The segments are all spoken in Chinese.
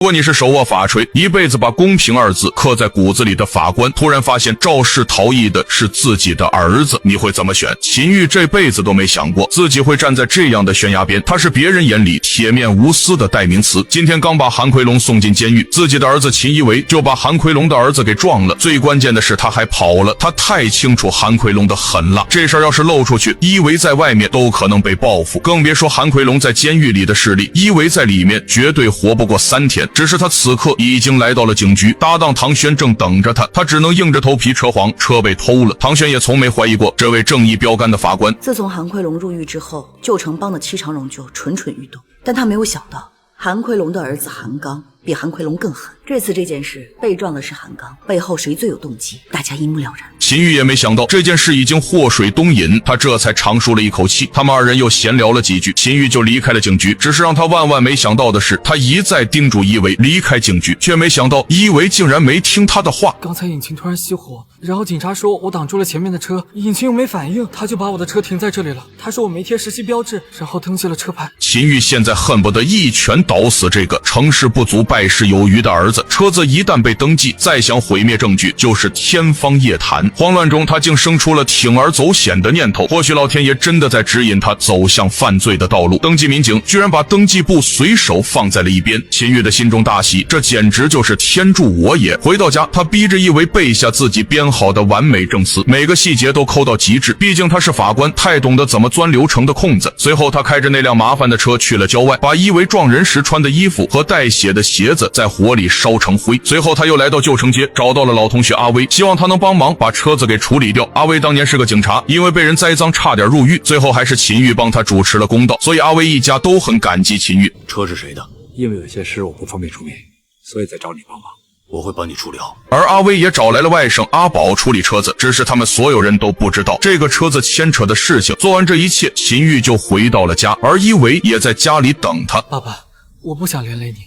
如果你是手握法锤，一辈子把公平二字刻在骨子里的法官，突然发现肇事逃逸的是自己的儿子，你会怎么选？秦玉这辈子都没想过自己会站在这样的悬崖边，他是别人眼里铁面无私的代名词。今天刚把韩奎龙送进监狱，自己的儿子秦一维就把韩奎龙的儿子给撞了，最关键的是他还跑了，他太清楚韩奎龙的狠了，这事儿要是露出去，一维在外面都可能被报复，更别说韩奎龙在监狱里的势力，一维在里面绝对活不过3天。只是他此刻已经来到了警局，搭档唐轩正等着他，他只能硬着头皮扯谎，车被偷了。唐轩也从没怀疑过这位正义标杆的法官。自从韩奎龙入狱之后，旧城帮的戚长荣就蠢蠢欲动，但他没有想到韩奎龙的儿子韩刚比韩奎龙更狠。这次这件事被撞的是韩刚，背后谁最有动机，大家一目了然。秦玉也没想到这件事已经祸水东引，他这才长舒了一口气。他们二人又闲聊了几句，秦玉就离开了警局。只是让他万万没想到的是，他一再叮嘱一维离开警局，却没想到一维竟然没听他的话。刚才引擎突然熄火，然后警察说我挡住了前面的车，引擎又没反应，他就把我的车停在这里了。他说我没贴实习标志，然后登记了车牌。秦玉现在恨不得一拳倒死这个成事不足败事有余的儿子。车子一旦被登记，再想毁灭证据就是天方夜谭。慌乱中他竟生出了铤而走险的念头，或许老天爷真的在指引他走向犯罪的道路。登记民警居然把登记簿随手放在了一边，秦玉的心中大喜，这简直就是天助我也。回到家，他逼着一维背下自己编好的完美证词，每个细节都抠到极致，毕竟他是法官，太懂得怎么钻流程的空子。随后他开着那辆麻烦的车去了郊外，把一维撞人时穿的衣服和带血的鞋子在火里烧成灰。随后他又来到旧城街，找到了老同学阿威，希望他能帮忙把车子给处理掉。阿威当年是个警察，因为被人栽赃差点入狱，最后还是秦玉帮他主持了公道，所以阿威一家都很感激秦玉。车是谁的？因为有些事我不方便出面，所以再找你帮忙。我会帮你处理好。而阿威也找来了外甥阿宝处理车子，只是他们所有人都不知道这个车子牵扯的事情。做完这一切，秦玉就回到了家，而一维也在家里等他。爸爸，我不想连累你，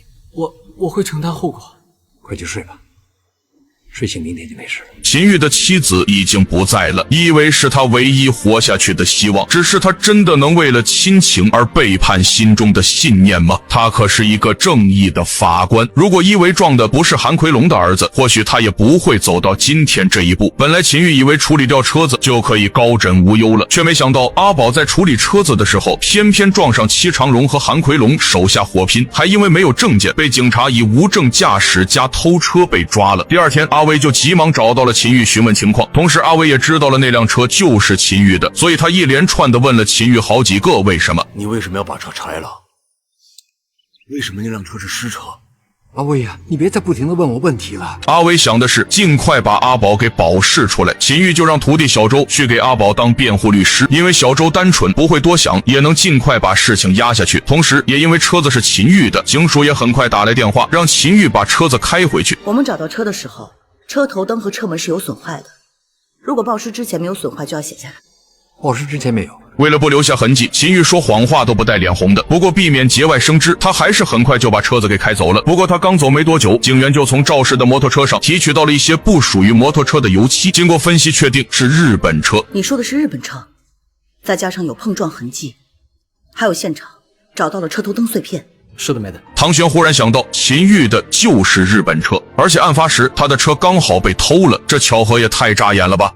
我会承担后果。快去睡吧，睡醒明天就没事了。秦玉的妻子已经不在了，一维是他唯一活下去的希望。只是他真的能为了亲情而背叛心中的信念吗？他可是一个正义的法官。如果一维撞的不是韩奎龙的儿子，或许他也不会走到今天这一步。本来秦玉以为处理掉车子就可以高枕无忧了，却没想到阿宝在处理车子的时候，偏偏撞上戚长荣和韩奎龙手下火拼，还因为没有证件被警察以无证驾驶加偷车被抓了。第二天，阿威就急忙找到了秦玉询问情况，同时阿威也知道了那辆车就是秦玉的，所以他一连串的问了秦玉好几个为什么。你为什么要把车拆了？为什么那辆车是尸车？阿威呀，你别再不停的问我问题了。阿威想的是尽快把阿宝给保释出来，秦玉就让徒弟小周去给阿宝当辩护律师，因为小周单纯不会多想，也能尽快把事情压下去。同时也因为车子是秦玉的，警署也很快打来电话让秦玉把车子开回去。我们找到车的时候，车头灯和车门是有损坏的，如果报失之前没有损坏就要写下来。报失之前没有。为了不留下痕迹，秦玉说谎话都不带脸红的。不过避免节外生枝，他还是很快就把车子给开走了。不过他刚走没多久，警员就从肇事的摩托车上提取到了一些不属于摩托车的油漆，经过分析确定是日本车。你说的是日本车，再加上有碰撞痕迹，还有现场找到了车头灯碎片。是的，没的。唐玄忽然想到，秦玉的就是日本车，而且案发时他的车刚好被偷了，这巧合也太扎眼了吧。